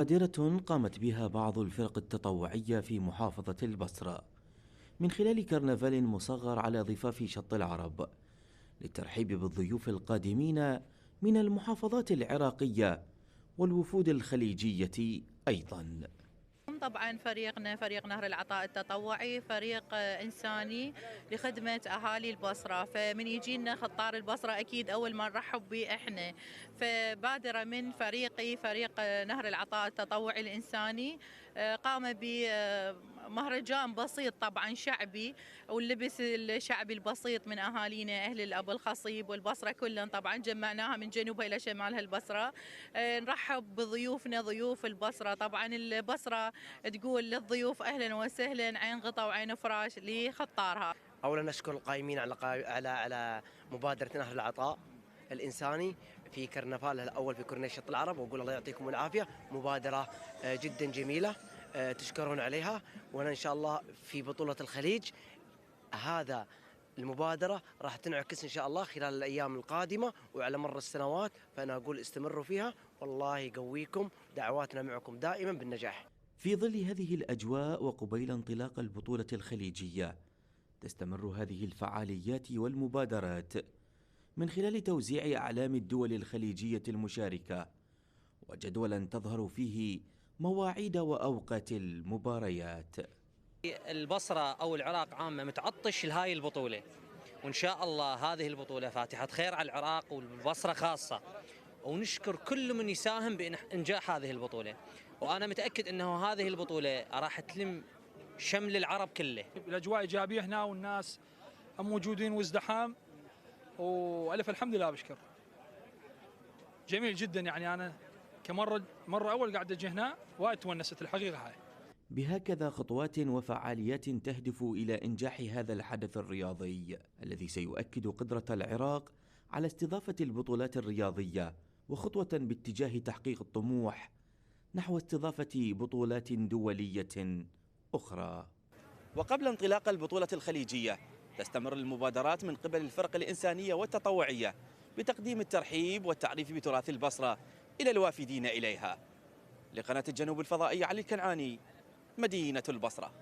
مبادرة قامت بها بعض الفرق التطوعية في محافظة البصرة من خلال كرنفال مصغر على ضفاف شط العرب للترحيب بالضيوف القادمين من المحافظات العراقية والوفود الخليجية أيضا. طبعا فريقنا فريق نهر العطاء التطوعي فريق إنساني لخدمة أهالي البصرة، فمن يجينا خطار البصرة أكيد أول ما نرحب به إحنا. فبادرة من فريقي فريق نهر العطاء التطوعي الإنساني قام بمهرجان بسيط طبعا شعبي، واللبس الشعبي البسيط من أهالينا أهل الأب الخصيب والبصرة كلهم، طبعا جمعناها من جنوبها إلى شمالها البصرة. نرحب بضيوفنا ضيوف البصرة. طبعا البصرة تقول للضيوف اهلا وسهلا، عين غطا وعين فراش لخطارها. اولا نشكر القائمين على مبادره نهر العطاء الانساني في كرنفال الاول في كورنيش شط العرب، واقول الله يعطيكم العافيه. مبادره جدا جميله تشكرون عليها، وانا ان شاء الله في بطوله الخليج هذا المبادرة راح تنعكس إن شاء الله خلال الأيام القادمة وعلى مر السنوات، فأنا أقول استمروا فيها والله يقويكم، دعواتنا معكم دائما بالنجاح. في ظل هذه الأجواء وقبيل انطلاق البطولة الخليجية تستمر هذه الفعاليات والمبادرات من خلال توزيع أعلام الدول الخليجية المشاركة وجدولا تظهر فيه مواعيد وأوقات المباريات. البصرة أو العراق عامة متعطش لهاي البطولة، وإن شاء الله هذه البطولة فاتحة خير على العراق والبصرة خاصة، ونشكر كل من يساهم بإنجاح هذه البطولة. وأنا متأكد أنه هذه البطولة راح تلم شمل العرب كله. الأجواء إيجابية هنا والناس موجودين وازدحام، وألف الحمد لله بشكر. جميل جدا، يعني أنا مرة أول قاعد أجي هنا وايد تونست الحقيقة هاي. بهكذا خطوات وفعاليات تهدف إلى إنجاح هذا الحدث الرياضي الذي سيؤكد قدرة العراق على استضافة البطولات الرياضية، وخطوة باتجاه تحقيق الطموح نحو استضافة بطولات دولية أخرى. وقبل انطلاق البطولة الخليجية تستمر المبادرات من قبل الفرق الإنسانية والتطوعية بتقديم الترحيب والتعريف بتراث البصرة إلى الوافدين إليها. لقناة الجنوب الفضائية علي الكنعاني، مدينة البصرة.